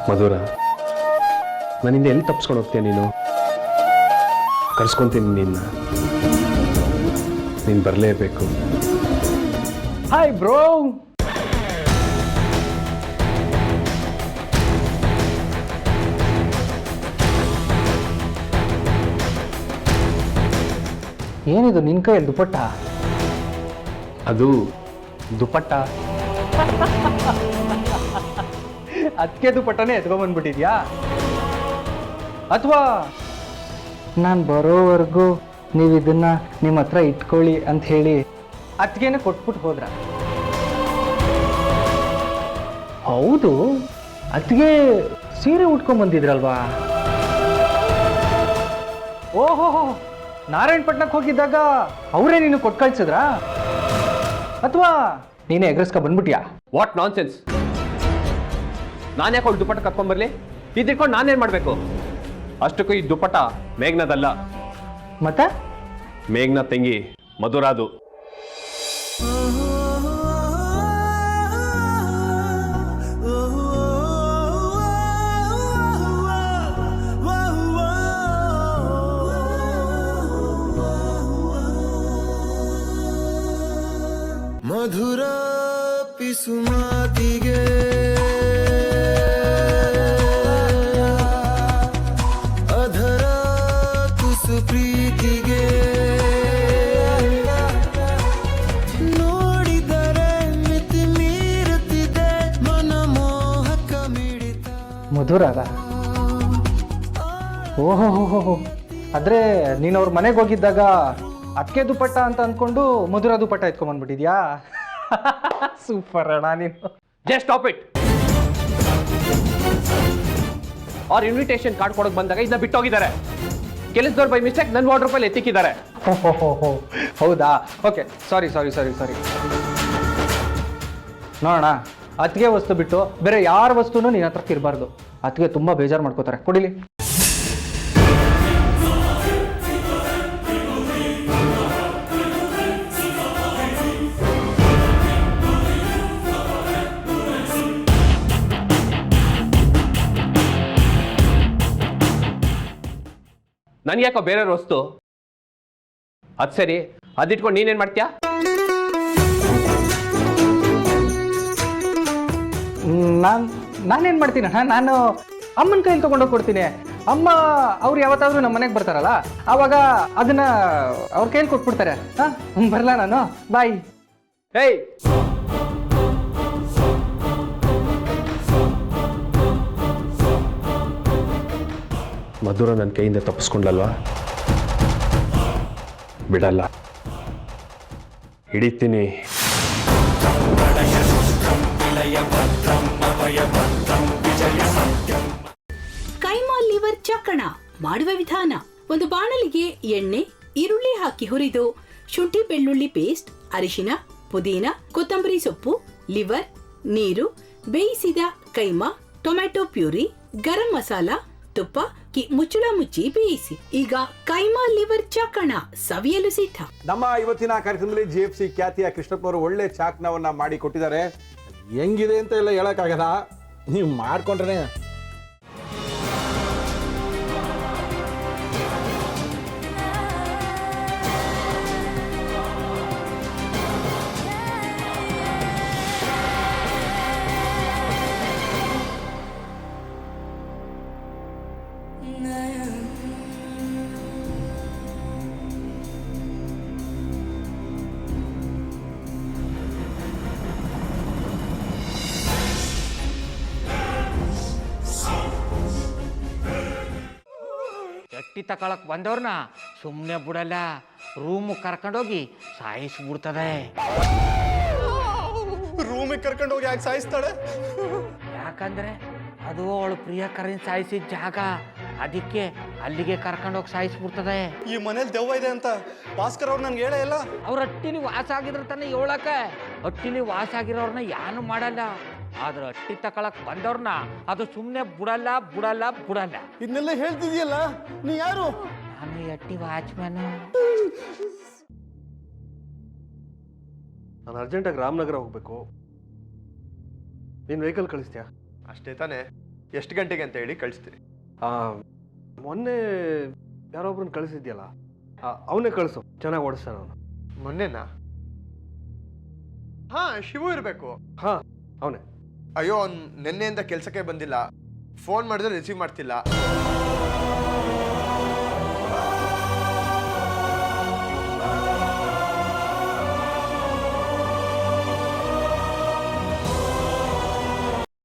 ಮಧುರ, ನನ್ನಿಂದ ಎಲ್ಲಿ ತಪ್ಪಿಸ್ಕೊಂಡು ಹೋಗ್ತೀಯ ನೀನು? ಕರ್ಸ್ಕೊಂತೀನಿ ನೀನು ಬರಲೇಬೇಕು. Hi bro. ಏನಿದು ನಿನ್ ಕೈಯಲ್ಲಿ ದುಪಟ್ಟ? ಅದು ದುಪಟ್ಟ. ಅದಕ್ಕೆ ದುಪಟ್ಟನೇ ಎತ್ಕೊಂಡ್ಬಂದ್ಬಿಟ್ಟಿದ್ಯಾ? ಅಥವಾ ನಾನು ಬರೋವರೆಗೂ ನೀವು ಇದನ್ನ ನಿಮ್ಮ ಹತ್ರ ಇಟ್ಕೊಳ್ಳಿ ಅಂತ ಹೇಳಿ ಅದಕ್ಕೇನೆ ಕೊಟ್ಬಿಟ್ಟು ಹೋದ್ರ? ಹೌದು, ಅದಕ್ಕೆ ಸೀರೆ ಉಟ್ಕೊಂಡ್ ಬಂದಿದ್ರಲ್ವಾ? ಓಹೋ, ನಾರಾಯಣಪಟ್ಟಣಕ್ಕೆ ಹೋಗಿದ್ದಾಗ ಅವರೇ ನೀನು ಕೊಟ್ಟು ಕಳ್ಸಿದ್ರಾ? ಅಥವಾ ನೀನೇ ಎಗ್ರೆಸ್ಕ ಬಂದ್ಬಿಟ್ಯಾ? What non sense! ನಾನು ಯಾಕೆ ಅವ್ಳು ದುಪಟ್ಟ ಕತ್ಕೊಂಡ್ಬರ್ಲಿ? ಇದ್ಕೊಂಡು ನಾನೇನು ಮಾಡಬೇಕು? ಅಷ್ಟಕ್ಕೂ ಈ ದುಪಟ್ಟ ಮೇಘ್ನದಲ್ಲ, ಮತ್ತೆ ಮೇಘ್ನ ತಂಗಿ ಮಧುರಾದು. ಮಧುರ ಪಿಸುಮಾತಿಗೆ ಅಧರ ತುಸು ಪ್ರೀತಿಗೆ ನೋಡಿದರೆ ಮಿತಿ ಮೀರುತ್ತಿದೆ ಮನಮೋಹಕ ಮಿಡಿತ. ಮಧುರಾಗ? ಓಹೋ, ಆದ್ರೆ ನೀನು ಅವ್ರ ಮನೆಗೆ ಹೋಗಿದ್ದಾಗ ಅದಕ್ಕೆ ದುಪಟ್ಟ ಅಂತ ಅಂದ್ಕೊಂಡು ಮಧುರ ದುಪಟ್ಟ ಎತ್ಕೊಂಡ್ಬಂದ್ಬಿಟ್ಟಿದ್ಯಾ? ಸೂಪರ್ ಅಣ್ಣ ನೀನು. Just stop it. ಅವ್ರ ಇನ್ವಿಟೇಷನ್ ಕಾರ್ಡ್ ಕೊಡೋಕೆ ಬಂದಾಗ ಇದನ್ನ ಬಿಟ್ಟೋಗಿದ್ದಾರೆ. ಕೆಲಸದವ್ರು ಬೈ ಮಿಸ್ಟೇಕ್ ನನ್ನ ವಾರ್ಡ್ರೋಬಲ್ಲಿ ಎತ್ತಿಕ್ಕಿದ್ದಾರೆ. ಹೌದಾ? ಓಕೆ, ಸಾರಿ. ನೋಡೋಣ, ಅತ್ತಿಗೆ ವಸ್ತು ಬಿಟ್ಟು ಬೇರೆ ಯಾರ ವಸ್ತುನೂ ನಿನ್ನ ಹತ್ರಕ್ಕೆ ಇರಬಾರ್ದು. ಅತ್ತಿಗೆ ತುಂಬ ಬೇಜಾರು ಮಾಡ್ಕೋತಾರೆ. ಕೊಡಿಲಿ. ನನ್ಗೆ ಯಾಕೋ ಬೇರೆಯವ್ರ ವಸ್ತು? ಅದು ಸರಿ, ಅದಿಟ್ಕೊಂಡು ನೀನೇನು ಮಾಡ್ತೀಯಾ? ನಾನೇನು ಮಾಡ್ತೀನಿ? ನಾನು ಅಮ್ಮನ ಕೈಯಲ್ಲಿ ತೊಗೊಂಡೋಗಿ ಕೊಡ್ತೀನಿ. ಅಮ್ಮ ಅವ್ರು ಯಾವತ್ತಾದ್ರೂ ನಮ್ಮ ಮನೆಗೆ ಬರ್ತಾರಲ್ಲ, ಆವಾಗ ಅದನ್ನ ಅವ್ರ ಕೈಯಲ್ಲಿ ಕೊಟ್ಬಿಡ್ತಾರೆ. ಬರಲ್ಲ ನಾನು, ಬಾಯ್. ಏಯ್, ಮಧುರ ನನ್ನ ಕೈಯಿಂದ ತಪ್ಪಿಸ್ಕೊಂಡಲ್ವಾ? ಬಿಡಲ್ಲ, ಹಿಡಿತೀನಿ. ಕೈಮಾ ಲಿವರ್ ಚಕ್ಕಣ ಮಾಡುವ ವಿಧಾನ: ಒಂದು ಬಾಣಲಿಗೆ ಎಣ್ಣೆ, ಈರುಳ್ಳಿ ಹಾಕಿ ಹುರಿದು ಶುಂಠಿ ಬೆಳ್ಳುಳ್ಳಿ ಪೇಸ್ಟ್, ಅರಿಶಿನ, ಪುದೀನ, ಕೊತ್ತಂಬರಿ ಸೊಪ್ಪು, ಲಿವರ್, ನೀರು, ಬೇಯಿಸಿದ ಕೈಮಾ, ಟೊಮ್ಯಾಟೊ ಪ್ಯೂರಿ, ಗರಂ ಮಸಾಲ, ತುಪ್ಪ ಮುಚ್ಚಳ ಮುಚ್ಚಿ ಬೇಯಿಸಿ. ಈಗ ಕೈಮಾ ಲಿವರ್ ಚಾಕಣ ಸವಿಯಲು ಸಿದ್ಧ. ನಮ್ಮ ಇವತ್ತಿನ ಕಾರ್ಯಕ್ರಮದಲ್ಲಿ GFC ಖ್ಯಾತಿಯ ಕೃಷ್ಣಪ್ಪನವರು ಒಳ್ಳೆ ಚಾಕ್ನವನ್ನ ಮಾಡಿ ಕೊಟ್ಟಿದ್ದಾರೆ. ಹೆಂಗಿದೆ ಅಂತ ಎಲ್ಲ ಹೇಳಕ್ಕಾಗಲ್ಲ, ನೀವು ಮಾಡ್ಕೊಂಡ್ರೆ. ಎಟ್ಟಿ ತಕೊಳಕ್ ಬಂದವ್ರನ್ನ ಸುಮ್ಮನೆ ಬಿಡಲ್ಲ, ರೂಮ್ ಕರ್ಕೊಂಡೋಗಿ ಸಾಯಿಸ್ಬಿಡ್ತದೆ. ರೂಮಿಗೆ ಕರ್ಕೊಂಡೋಗಿ ಯಾಕೆ ಸಾಯಿಸ್ತಾಳೆ? ಯಾಕಂದ್ರೆ ಅದು ಅವಳು ಪ್ರಿಯಕರನ್ ಸಾಯಿಸಿದ ಜಾಗ, ಅದಕ್ಕೆ ಅಲ್ಲಿಗೆ ಕರ್ಕೊಂಡೋಗಿ ಸಾಯಿಸ್ಬಿಡ್ತದೆ. ಈ ಮನೇಲಿ ದೆವ್ವ ಇದೆ ಅಂತ ಭಾಸ್ಕರ್ ಅವ್ರು ನನ್ಗೆ ಹೇಳೇ ಇಲ್ಲ. ಅವ್ರ ಹಟ್ಟಿಲಿ ವಾಸ ಆಗಿದ್ರ ತಾನೆ ಹೇಳಕ. ಹಟ್ಟಿಲಿ ವಾಸ ಆಗಿರೋರ್ನ ಯಾನು ಮಾಡಲ್ಲ, ಆದ್ರೆ ಹಟ್ಟಿ ತಕೊಳಕ್ ಬಂದವ್ರನ್ನ ಅದು ಸುಮ್ಮನೆ ಬಿಡಲ್ಲ. ಇದನ್ನೆಲ್ಲ ಹೇಳ್ತಿದ್ಯಲ್ಲ, ನೀ ಯಾರು? ನಾನು ಹಟ್ಟಿ ವಾಚ್ಮ್ಯಾನು. ನಾನು ಅರ್ಜೆಂಟಾಗಿ ರಾಮನಗರ ಹೋಗ್ಬೇಕು. ನೀನು ವೆಹಿಕಲ್ ಕಳಿಸ್ತೀಯಾ? ಅಷ್ಟೇ ತಾನೆ. ಎಷ್ಟು ಗಂಟೆಗೆ ಅಂತ ಹೇಳಿ ಕಳಿಸ್ತೀರಿ. ಮೊನ್ನೆ ಯಾರೊಬ್ರನ್ನ ಕಳಿಸಿದ್ಯಲ್ಲ ಅವನೇ ಕಳಿಸು, ಚೆನ್ನಾಗಿ ಓಡಿಸ್ತಾನ ಅವನು. ಮೊನ್ನೆನಾ? ಹಾ, ಶಿವು ಇರಬೇಕು. ಹಾ, ಅವನೇ. ಅಯ್ಯೋ, ಅವ್ನು ನಿನ್ನೆಯಿಂದ ಕೆಲಸಕ್ಕೆ ಬಂದಿಲ್ಲ. ಫೋನ್ ಮಾಡಿದ್ರೆ ರಿಸೀವ್ ಮಾಡ್ತಿಲ್ಲ.